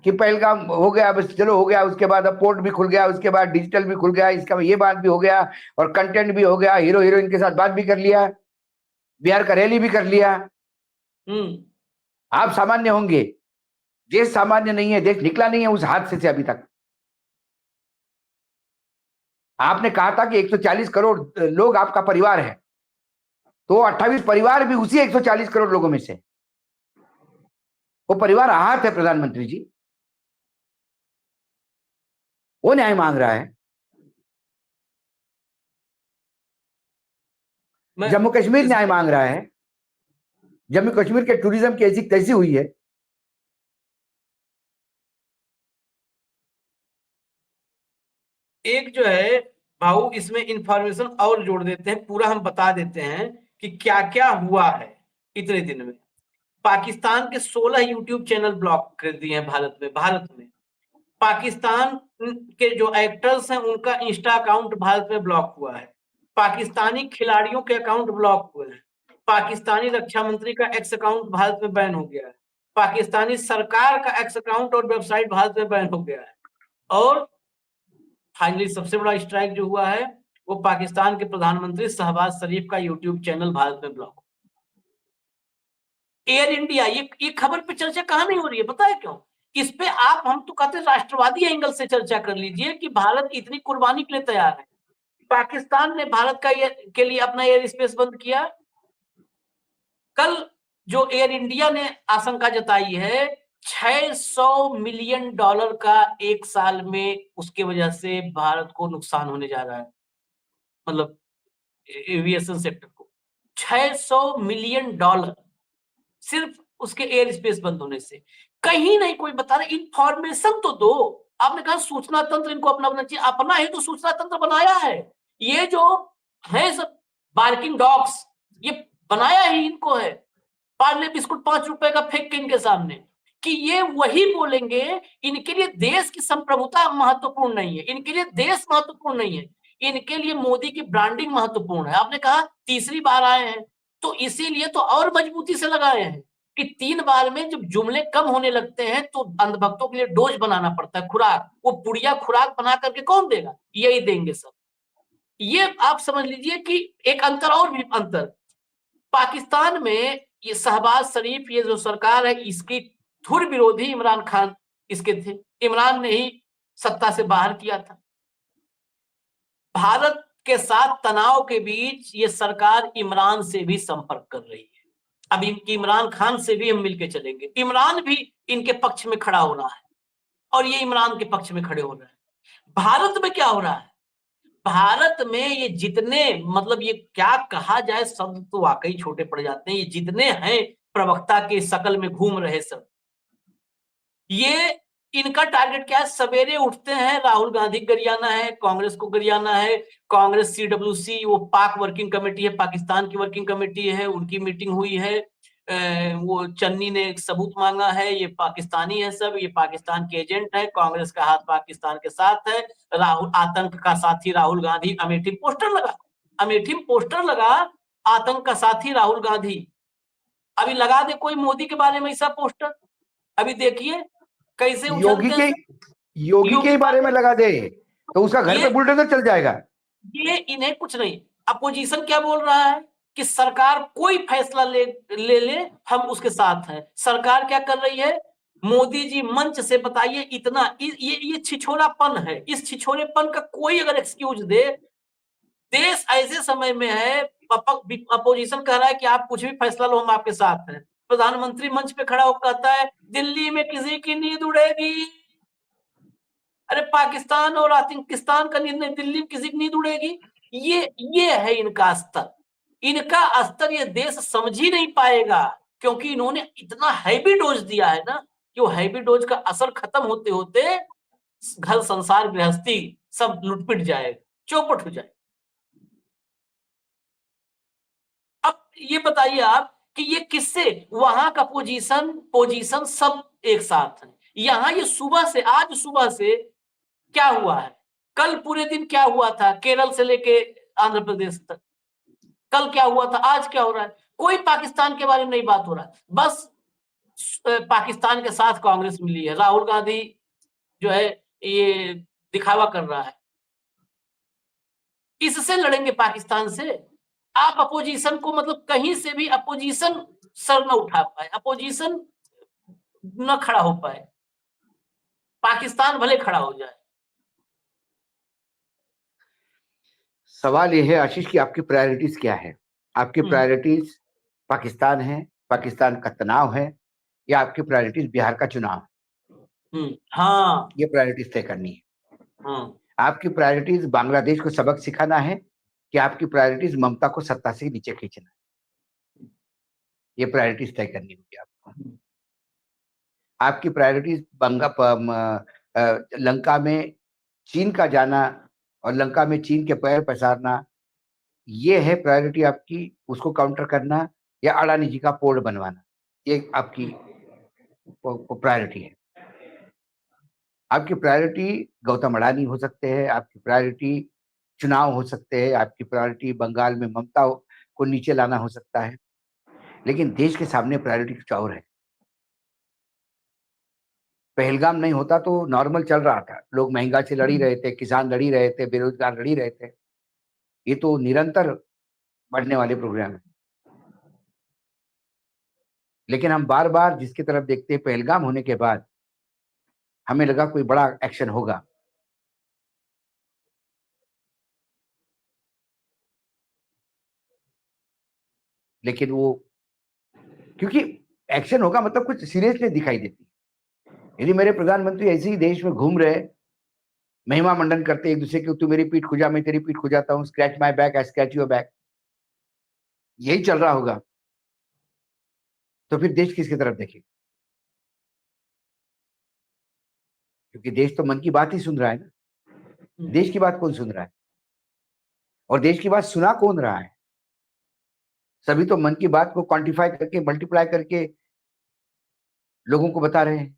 कि पहलगाम हो गया बस चलो हो गया, उसके बाद अब पोर्ट भी खुल गया, उसके बाद डिजिटल भी खुल गया, इसका ये बात भी हो गया और कंटेंट भी हो गया, हीरो हीरोइन के साथ बात भी कर लिया, बिहार का रैली भी कर लिया। आप सामान्य होंगे, देश सामान्य नहीं है, देश निकला नहीं है उस हादसे से अभी तक। आपने कहा था कि 140 करोड़ लोग आपका परिवार है, तो 28 परिवार भी उसी 140 करोड़ लोगों में से। वो परिवार आहत है प्रधानमंत्री जी, वो न्याय मांग रहा है। जम्मू कश्मीर न्याय मांग रहा है। जम्मू कश्मीर के टूरिज्म की ऐसी तैसी हुई है। एक जो है भाऊ, इसमें इंफॉर्मेशन और जोड़ देते हैं, पूरा हम बता देते हैं कि क्या क्या हुआ है इतने दिन में। पाकिस्तान के 16 यूट्यूब चैनल ब्लॉक कर दिए हैं भारत में। पाकिस्तान के जो एक्टर्स हैं उनका इंस्टा अकाउंट भारत में ब्लॉक हुआ है। पाकिस्तानी खिलाड़ियों के अकाउंट ब्लॉक हुए हैं। पाकिस्तानी रक्षा मंत्री का एक्स अकाउंट भारत में बैन हो गया है। पाकिस्तानी सरकार का एक्स अकाउंट और वेबसाइट भारत में बैन हो गया है। और फाइनली सबसे बड़ा स्ट्राइक जो हुआ है वो पाकिस्तान के प्रधानमंत्री शहबाज शरीफ का यूट्यूब चैनल भारत में ब्लॉक। एयर इंडिया, ये खबर पे चर्चा कहां नहीं हो रही है, पता है क्यों? इस पे हम तो कहते हैं राष्ट्रवादी एंगल से चर्चा कर लीजिए कि भारत इतनी कुर्बानी के लिए तैयार है। पाकिस्तान ने भारत का के लिए अपना एयर स्पेस बंद किया। कल जो एयर इंडिया ने आशंका जताई है $600 मिलियन का एक साल में उसके वजह से भारत को नुकसान होने जा रहा है, मतलब एविएशन सेक्टर को। $600 मिलियन सिर्फ उसके एयर स्पेस बंद होने से। कहीं नहीं कोई बता रहा, इंफॉर्मेशन तो दो। आपने कहा सूचना तंत्र इनको अपना बनना चाहिए, अपना है तो सूचना तंत्र बनाया है। ये जो है सब बार्किंग डॉग्स, ये बनाया ही इनको है। पार्ले बिस्कुट ₹5 का फेंक के इनके सामने कि ये वही बोलेंगे। इनके लिए देश की संप्रभुता महत्वपूर्ण नहीं है, इनके लिए देश महत्वपूर्ण नहीं है, इनके लिए मोदी की ब्रांडिंग महत्वपूर्ण है। आपने कहा तीसरी बार आए हैं तो इसीलिए तो और मजबूती से लगाए हैं कि 3 बार में जब जुमले कम होने लगते हैं तो अंधभक्तों के लिए डोज बनाना पड़ता है, खुराक। वो पुड़िया खुराक बना करके कौन देगा? यही देंगे सब। ये आप समझ लीजिए कि एक अंतर और भी अंतर पाकिस्तान में, ये शहबाज शरीफ, ये जो सरकार है इसकी धुर विरोधी इमरान खान इसके थे। इमरान ने ही सत्ता से बाहर किया था। भारत के साथ तनाव के बीच ये सरकार इमरान से भी संपर्क कर रही है। अब इमरान खान से भी हम मिलके चलेंगे। इमरान भी इनके पक्ष में खड़ा हो रहा है और ये इमरान के पक्ष में खड़े हो रहे हैं। भारत में क्या हो रहा है? भारत में ये जितने, मतलब ये क्या कहा जाए, शब्द तो वाकई छोटे पड़ जाते हैं। ये जितने हैं प्रवक्ता के शकल में घूम रहे सब, ये इनका टारगेट क्या है? सवेरे उठते हैं राहुल गांधी गरियाना है, कांग्रेस को गरियाना है। कांग्रेस CWC, वो पाक वर्किंग कमेटी है, पाकिस्तान की वर्किंग कमेटी है, उनकी मीटिंग हुई है। वो चन्नी ने एक सबूत मांगा है, ये पाकिस्तानी है सब, ये पाकिस्तान के एजेंट है, कांग्रेस का हाथ पाकिस्तान के साथ है। राहुल आतंक का साथी राहुल गांधी, अमेठी में पोस्टर लगा, अमेठी में पोस्टर लगा, आतंक का साथी राहुल गांधी। अभी लगा दे कोई मोदी के बारे में ऐसा पोस्टर, अभी देखिए कैसे उछलते हैं। योगी के बारे में लगा दे तो उसका घर पे बुलडोजर चल जाएगा। ये इन्हें कुछ नहीं। अपोजिशन क्या बोल रहा है कि सरकार कोई फैसला ले हम उसके साथ हैं। सरकार क्या कर रही है? मोदी जी मंच से बताइए, इतना ये छिछोरापन है। इस छिछोरेपन का कोई अगर एक्सक्यूज दे, देश ऐसे समय में है, अपोजिशन कह रहा है कि आप कुछ भी फैसला लो हम आपके साथ हैं। प्रधानमंत्री मंच पे खड़ा होकर कहता है दिल्ली में किसी की नींद उड़ेगी। अरे पाकिस्तान और आतंकिस्तान का नींद नहीं, दिल्ली में किसी की नींद उड़ेगी? ये है इनका स्तर। इनका स्तर ये देश समझ ही नहीं पाएगा, क्योंकि इन्होंने इतना हैवी डोज दिया है ना कि वो हैवी डोज का असर खत्म होते होते घर संसार गृहस्थी सब लुटपिट जाएगा, चौपट हो जाए। अब ये बताइए आप कि ये किससे, वहां का पोजीशन सब एक साथ है। यहां ये सुबह से, आज सुबह से क्या हुआ है, कल पूरे दिन क्या हुआ था, केरल से लेके आंध्र प्रदेश तक कल क्या हुआ था, आज क्या हो रहा है, कोई पाकिस्तान के बारे में नहीं बात हो रहा है। बस पाकिस्तान के साथ कांग्रेस मिली है, राहुल गांधी जो है ये दिखावा कर रहा है, इससे लड़ेंगे पाकिस्तान से। आप अपोजिशन को, मतलब कहीं से भी अपोजिशन सर न उठा पाए, अपोजिशन न खड़ा हो पाए, पाकिस्तान भले खड़ा हो जाए। सवाल यह है आशीष कि आपकी प्रायोरिटीज क्या है? आपकी प्रायोरिटीज पाकिस्तान है, पाकिस्तान का तनाव है, या आपकी प्रायोरिटीज बिहार का चुनाव है? हाँ, ये प्रायोरिटीज तय करनी है। हाँ, आपकी प्रायोरिटीज बांग्लादेश को सबक सिखाना है कि आपकी प्रायोरिटीज ममता को सत्ता से नीचे खींचना है? ये प्रायोरिटीज तय करनी होगी आपको। आपकी प्रायोरिटीज लंका में चीन का जाना और लंका में चीन के पैर पसारना, ये है प्रायोरिटी आपकी, उसको काउंटर करना, या अडानी जी का पोर्ट बनवाना, ये आपकी प्रायोरिटी है। आपकी प्रायोरिटी गौतम अडानी हो सकते हैं, आपकी प्रायोरिटी चुनाव हो सकते हैं, आपकी प्रायोरिटी बंगाल में ममता को नीचे लाना हो सकता है, लेकिन देश के सामने प्रायोरिटी कुछ और है। पहलगाम नहीं होता तो नॉर्मल चल रहा था, लोग महंगाई से लड़ ही रहे थे, किसान लड़ ही रहे थे, बेरोजगार लड़ ही रहे थे। ये तो निरंतर बढ़ने वाले प्रोग्राम है, लेकिन हम बार बार जिसकी तरफ देखते हैं, पहलगाम होने के बाद हमें लगा कोई बड़ा एक्शन होगा, लेकिन वो, क्योंकि एक्शन होगा मतलब कुछ सीरियसनेस दिखाई देती। यदि मेरे प्रधानमंत्री ऐसे ही देश में घूम रहे, महिमा मंडन करते एक दूसरे की, तू मेरी पीठ खुजा, मैं तेरी पीठ खुजाता हूँ, scratch my back I scratch your back, यही चल रहा होगा, तो फिर देश किसकी तरफ देखेगा? क्योंकि देश तो मन की बात ही सुन रहा है ना। देश की बात कौन सुन रहा है? और देश की बात सुना कौन रहा है? सभी तो मन की बात को क्वांटिफाई करके, मल्टीप्लाई करके लोगों को बता रहे हैं।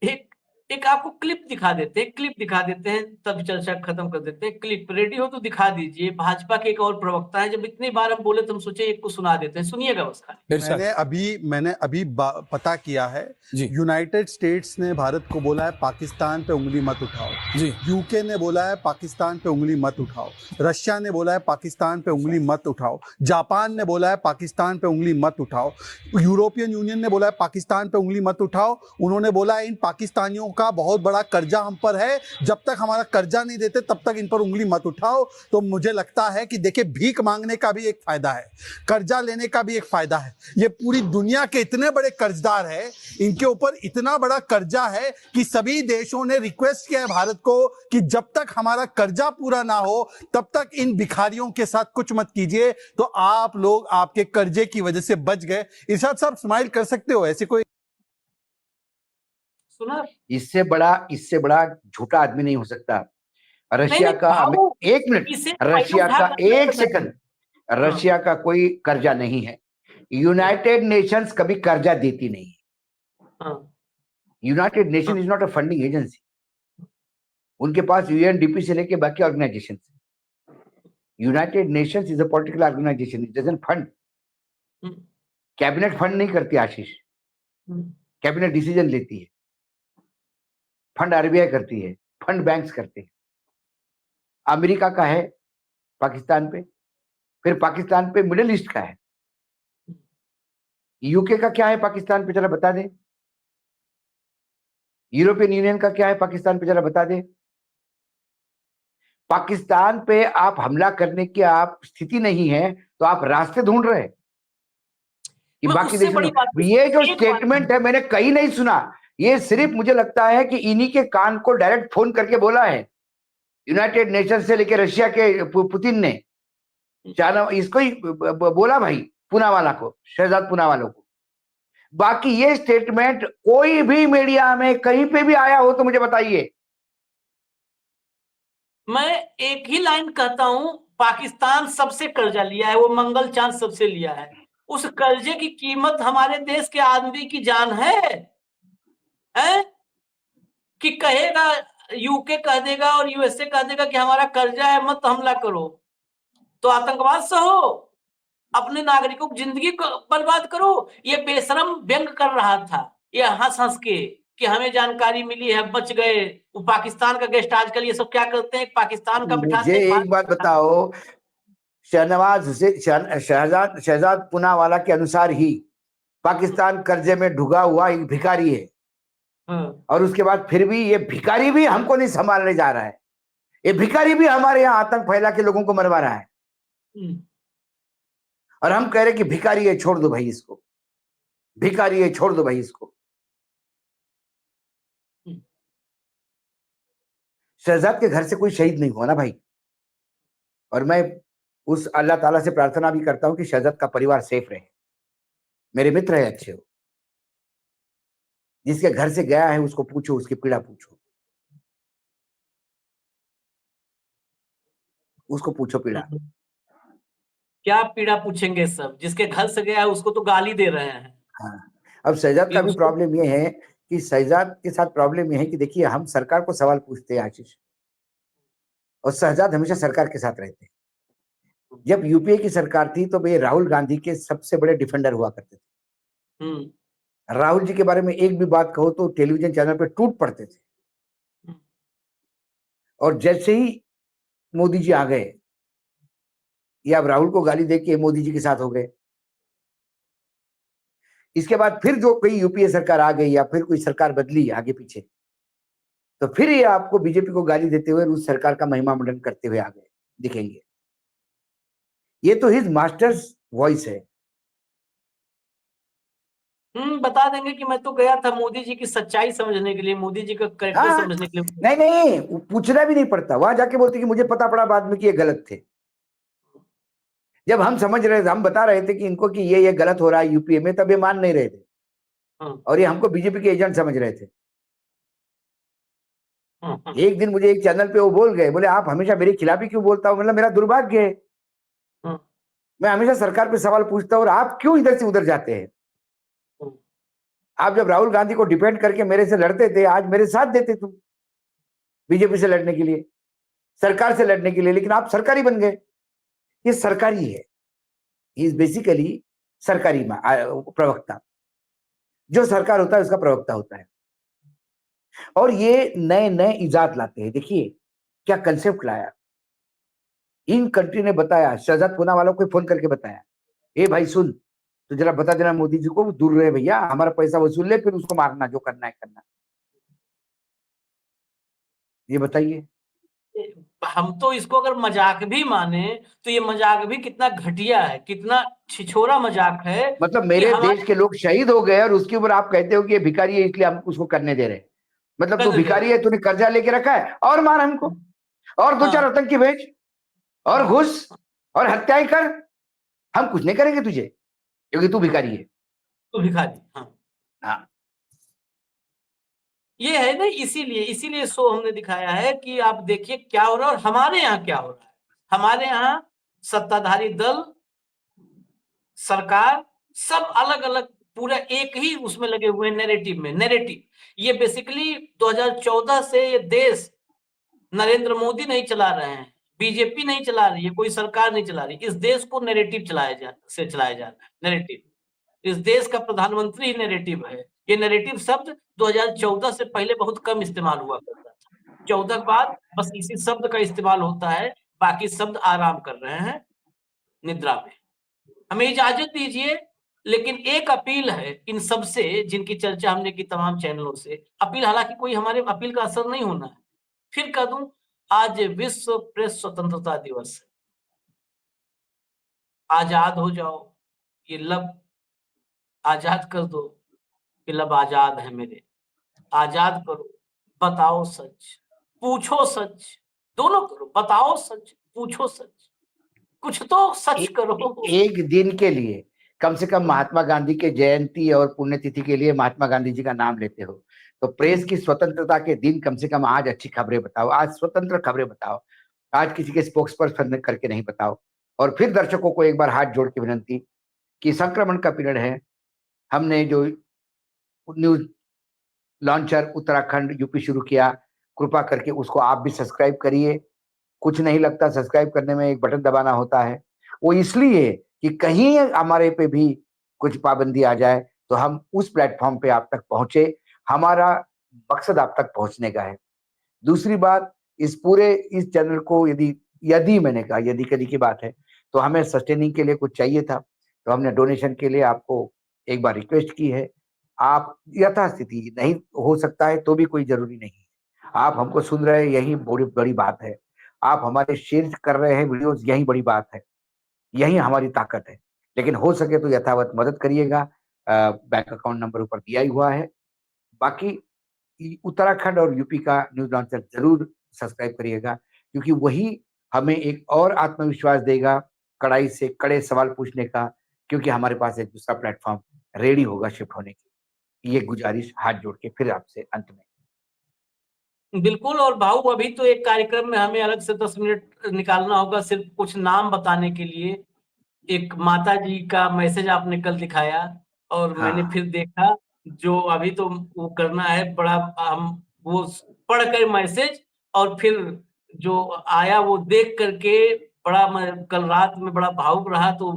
एक एक आपको क्लिप दिखा देते हैं, तब चर्चा खत्म कर देते हैं। क्लिप रेडी हो तो दिखा दीजिए। भाजपा के एक और प्रवक्ता है, जब इतनी बार हम बोले तो हम सोचे एक को सुना देते हैं, सुनिएगा बस खाली। मैंने अभी पता किया है, यूनाइटेड स्टेट्स ने भारत को बोला है पाकिस्तान पे उंगली मत उठाओ जी, यूके ने बोला है पाकिस्तान पे उंगली मत उठाओ, रशिया ने बोला है पाकिस्तान पे उंगली मत उठाओ, जापान ने बोला है पाकिस्तान पे उंगली मत उठाओ, यूरोपियन यूनियन ने बोला है पाकिस्तान पे उंगली मत उठाओ। उन्होंने बोला है इन पाकिस्तानियों का बहुत बड़ा कर्जा हम पर है, जब तक हमारा कर्जा नहीं देते तब तक इन पर उंगली मत उठाओ। तो मुझे लगता है कि देखिए, भीख मांगने का भी एक फायदा है, कर्जा लेने का भी एक फायदा है। ये पूरी दुनिया के इतने बड़े कर्जदार है, इनके ऊपर इतना बड़ा कर्जा है कि सभी देशों ने रिक्वेस्ट किया है भारत को कि जब तक हमारा कर्जा पूरा ना हो तब तक इन भिखारियों के साथ कुछ मत कीजिए। तो आप लोग आपके कर्जे की वजह से बच गए। इरशाद साहब स्माइल कर सकते हो, ऐसे कोई सुना? इससे बड़ा झूठा आदमी नहीं हो सकता। रशिया का, एक मिनट, रशिया का, एक सेकंड, रशिया का कोई कर्जा नहीं है। यूनाइटेड नेशंस कभी कर्जा देती नहीं है। United nation is not a funding agency. उनके पास यूएनडीपी से लेके बाकी organisation, united nations is a political organisation, it doesn't fund. Cabinet fund नहीं करती आशीष, कैबिनेट डिसीजन लेती है, फंड आरबीआई करती है, फंड बैंक्स करते हैं। अमेरिका का है पाकिस्तान पे, फिर पाकिस्तान पे मिडिल ईस्ट का है, यूके का क्या है पाकिस्तान पे, जरा बता दें। यूरोपियन यूनियन का क्या है पाकिस्तान पे, जरा बता दें। पाकिस्तान पे आप हमला करने की आप स्थिति नहीं है, तो आप रास्ते ढूंढ रहे हैं कि मैं बाकी उससे देशों बड़ी बात में। ये जो एक बात स्टेटमेंट है मैंने कहीं नहीं सुना, ये सिर्फ मुझे लगता है कि इन्हीं के कान को डायरेक्ट फोन करके बोला है, यूनाइटेड नेशन से लेकर रशिया के पुतिन ने इसको ही बोला भाई, पूनावाला को, शहजाद पूनावाला को। बाकी ये स्टेटमेंट कोई भी मीडिया में कहीं पे भी आया हो तो मुझे बताइए। मैं एक ही लाइन कहता हूं, पाकिस्तान सबसे कर्जा लिया है, वो मंगल चांद सबसे लिया है। उस कर्जे की कीमत हमारे देश के आदमी की जान है? कि कहेगा, यूके कह देगा और यूएसए कह देगा कि हमारा कर्जा है, मत हमला करो, तो आतंकवाद सहो, अपने नागरिकों की जिंदगी को बर्बाद करो। ये बेशरम व्यंग कर रहा था, ये हंस हंस के कि हमें जानकारी मिली है, बच गए। वो पाकिस्तान का गेस्ट आजकल ये सब क्या करते हैं, पाकिस्तान का मुझे बिठाते हैं, एक बात बताओ, शहजाद पूनावाला के अनुसार ही पाकिस्तान कर्जे में डूबा हुआ एक भिखारी है, और उसके बाद फिर भी ये भिखारी भी हमको नहीं संभालने जा रहा है, ये भिखारी भी हमारे यहाँ आतंक फैला के लोगों को मरवा रहा है, और हम कह रहे कि भिखारी है छोड़ दो भाई इसको, भिखारी है छोड़ दो भाई इसको। शहजाद के घर से कोई शहीद नहीं हुआ ना भाई, और मैं उस अल्लाह ताला से प्रार्थना भी करता हूं कि शहजाद का परिवार सेफ रहे, मेरे मित्र है अच्छे हो, जिसके घर से गया है उसको पूछो, उसकी पीड़ा पूछो, उसको पूछो पीड़ा। क्या पीड़ा पूछेंगे, सब जिसके घर से गया है उसको तो गाली दे रहे हैं। हाँ, अब शहजाद का भी प्रॉब्लम ये है कि शहजाद के साथ प्रॉब्लम ये है कि देखिए हम सरकार को सवाल पूछते हैं आशीष, और शहजाद हमेशा सरकार के साथ रहते हैं। जब यूपीए की सरकार थी तो ये राहुल गांधी के सबसे बड़े डिफेंडर हुआ करते थे। राहुल जी के बारे में एक भी बात कहो तो टेलीविजन चैनल पे टूट पड़ते थे, और जैसे ही मोदी जी आ गए, या अब राहुल को गाली देके मोदी जी के साथ हो गए, इसके बाद फिर जो कोई यूपीए सरकार आ गई या फिर कोई सरकार बदली आगे पीछे, तो फिर ये आपको बीजेपी को गाली देते हुए उस सरकार का महिमा मंडन करते हुए आ गए दिखेंगे। ये तो हिज मास्टर्स वॉइस है। बता देंगे कि मैं तो गया था मोदी जी की सच्चाई समझने के लिए, मोदी जी का कैरेक्टर हाँ, समझने के लिए। नहीं नहीं, पूछना भी नहीं पड़ता, वहां जाके बोलते कि मुझे पता पड़ा बाद में कि ये गलत थे। जब हम समझ रहे थे, हम बता रहे थे कि इनको कि ये गलत हो रहा है यूपीए में, तब ये मान नहीं रहे थे, और ये हमको बीजेपी के एजेंट समझ रहे थे। एक दिन मुझे एक चैनल पे वो बोल गए, बोले आप हमेशा मेरे खिलाफ ही क्यों बोलता हो, मतलब मेरा दुर्भाग्य है, मैं हमेशा सरकार पे सवाल पूछता हूँ और आप क्यों इधर से उधर जाते हैं। आप जब राहुल गांधी को डिपेंड करके मेरे से लड़ते थे, आज मेरे साथ देते तुम बीजेपी से लड़ने के लिए, सरकार से लड़ने के लिए, लेकिन आप सरकारी बन गए। ये सरकारी है, इज बेसिकली सरकारी प्रवक्ता, जो सरकार होता है उसका प्रवक्ता होता है, और ये नए नए इजाद लाते हैं। देखिए क्या कंसेप्ट लाया, इन कंट्री ने बताया, शहजाद पूनावाला को फोन करके बताया, ए भाई सुन, तो जरा बता देना मोदी जी को, दूर रहे भैया, हमारा पैसा वसूल ले, फिर उसको मारना, जो करना है करना। ये बताइए। हम तो इसको अगर मजाक भी माने तो ये मजाक भी कितना घटिया है, कितना छिछोरा मजाक है। मतलब मेरे देश के लोग शहीद हो गए और उसके ऊपर आप कहते हो कि ये भिखारी है इसलिए हम उसको करने दे रहे हैं। मतलब तू भिखारी है, तूने कर्जा लेके रखा है, और मार हमको, और दो चार आतंकी भेज, और घुस, और हत्याएं कर, हम कुछ नहीं करेंगे तुझे क्योंकि तू भिखारी है। तो भिखारी, हाँ, ये है ना, इसीलिए शो हमने दिखाया है कि आप देखिए क्या हो रहा है और हमारे यहाँ क्या हो रहा है। हमारे यहाँ सत्ताधारी दल, सरकार, सब अलग अलग पूरा एक ही उसमें लगे हुए हैं, नैरेटिव। ये बेसिकली 2014 से ये देश नरेंद्र मोदी नहीं चला रहे हैं, बीजेपी नहीं चला रही है, कोई सरकार नहीं चला रही, इस देश को नैरेटिव चलाया जा रहा है, नैरेटिव। इस देश का प्रधानमंत्री ही नैरेटिव है। ये नैरेटिव शब्द 2014 से पहले बहुत कम इस्तेमाल हुआ करता था, 14 के बाद बस इसी शब्द का इस्तेमाल होता है, बाकी शब्द आराम कर रहे हैं निद्रा में। हमें इजाजत दीजिए, लेकिन एक अपील है इन सब से जिनकी चर्चा हमने की तमाम चैनलों से, अपील, हालांकि कोई हमारे अपील का असर नहीं होना है, फिर कह दूं, आज विश्व प्रेस स्वतंत्रता दिवस है। आजाद हो जाओ, ये लब आजाद कर दो, ये लब आजाद है मेरे। आजाद करो, बताओ सच, पूछो सच, दोनों करो, बताओ सच, पूछो सच, कुछ तो सच करो। एक दिन के लिए कम से कम महात्मा गांधी के जयंती और पुण्यतिथि के लिए महात्मा गांधी जी का नाम लेते हो, तो प्रेस की स्वतंत्रता के दिन कम से कम आज अच्छी खबरें बताओ, आज स्वतंत्र खबरें बताओ, आज किसी के स्पोक्स पर्सन करके नहीं बताओ। और फिर दर्शकों को एक बार हाथ जोड़ के विनंती कि संक्रमण का पीरियड है, हमने जो न्यूज लॉन्चर उत्तराखंड यूपी शुरू किया, कृपा करके उसको आप भी सब्सक्राइब करिए। कुछ नहीं लगता, सब्सक्राइब करने में एक बटन दबाना होता है, वो इसलिए कि कहीं हमारे पे भी कुछ पाबंदी आ जाए तो हम उस प्लेटफॉर्म पे आप तक पहुंचे। हमारा मकसद आप तक पहुंचने का है। दूसरी बात, इस चैनल को यदि मैंने कहा यदि कदी की बात है, तो हमें सस्टेनिंग के लिए कुछ चाहिए था, तो हमने डोनेशन के लिए आपको एक बार रिक्वेस्ट की है। आप यथास्थिति नहीं हो सकता है तो भी कोई जरूरी नहीं है, आप हमको सुन रहे हैं यही बड़ी बड़ी बात है, आप हमारे शेयर कर रहे हैं वीडियोस, यही बड़ी बात है, यही हमारी ताकत है। लेकिन हो सके तो यथावत मदद करिएगा, बैंक अकाउंट नंबर ऊपर दिया ही हुआ है। बाकी उत्तराखंड और यूपी का न्यूज लॉन्चर जरूर सब्सक्राइब करिएगा, क्योंकि वही हमें एक और आत्मविश्वास देगा कड़ाई से कड़े सवाल पूछने का, क्योंकि हमारे पास एक दूसरा प्लेटफॉर्म रेडी होगा शिफ्ट होने की। ये गुजारिश हाथ जोड़ के फिर आपसे अंत में। बिल्कुल। और भाऊ, अभी तो एक कार्यक्रम में हमें अलग से 10 मिनट निकालना होगा सिर्फ कुछ नाम बताने के लिए। एक माता जी का मैसेज आपने कल दिखाया और मैंने हाँ, फिर देखा, जो अभी तो वो करना है बड़ा, हम वो पढ़ कर मैसेज और फिर जो आया वो देख करके बड़ा, मैं कल रात में बड़ा भावुक रहा। तो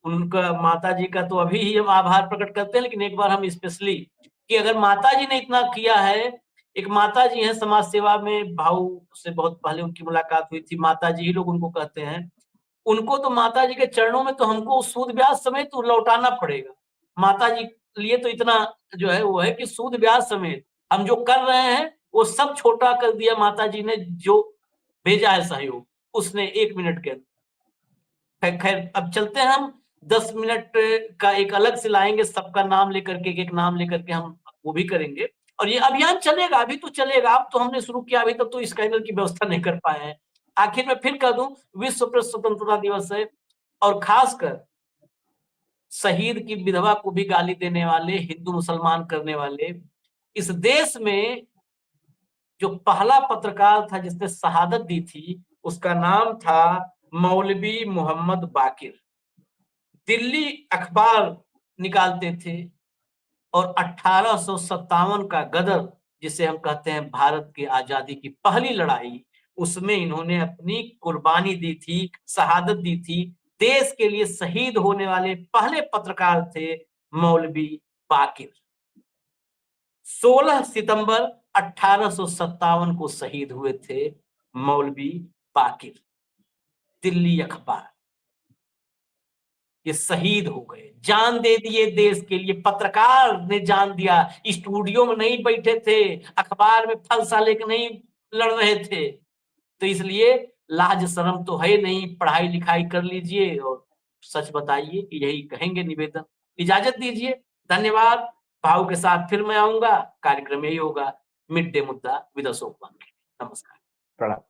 उनका माता जी का तो अभी ही हम आभार प्रकट करते हैं, लेकिन एक बार हम स्पेशली कि अगर माता जी ने इतना किया है, एक माता जी हैं समाज सेवा में, भाऊ से बहुत पहले उनकी मुलाकात हुई थी, माता जी ही लोग उनको कहते हैं। उनको तो माता जी के चरणों में तो हमको सूद ब्याज समेत तो लौटाना पड़ेगा। माता जी लिए तो इतना जो है वो है कि सूद ब्याज समेत हम जो कर रहे हैं वो सब छोटा कर दिया माता जी ने, जो भेजा है सहयोग उसने 1 मिनट के अंदर। खैर अब चलते हैं हम 10 मिनट का एक अलग से लाएंगे, सबका नाम लेकर के, एक नाम लेकर के हम वो भी करेंगे। और ये अभियान चलेगा, अभी तो चलेगा, अब तो हमने शुरू किया, अभी तक तो स्कैनर की व्यवस्था नहीं कर पाए हैं। आखिर में फिर कह दूं, विश्व प्रेस स्वतंत्रता दिवस है और खासकर शहीद की विधवा को भी गाली देने वाले, हिंदू मुसलमान करने वाले, इस देश में जो पहला पत्रकार था जिसने शहादत दी थी, उसका नाम था मौलवी मोहम्मद बाकिर। दिल्ली अखबार निकालते थे और 1857 का गदर, जिसे हम कहते हैं भारत की आजादी की पहली लड़ाई, उसमें इन्होंने अपनी कुर्बानी दी थी, शहादत दी थी। देश के लिए शहीद होने वाले पहले पत्रकार थे मौलवी बाकिर। 16 सितंबर 1857 को शहीद हुए थे मौलवी बाकिर। दिल्ली अखबार, ये शहीद हो गए, जान दे दिए देश के लिए। पत्रकार ने जान दिया, स्टूडियो में नहीं बैठे थे, अखबार में फलसा लेकर नहीं लड़ रहे थे। तो इसलिए लाज शर्म तो है नहीं, पढ़ाई लिखाई कर लीजिए और सच बताइए, यही कहेंगे निवेदन। इजाजत दीजिए, धन्यवाद। भाव के साथ फिर मैं आऊंगा, कार्यक्रम यही होगा, मिड डे मुद्दा विद अशोक वानखेड़े। नमस्कार। प्रणाम।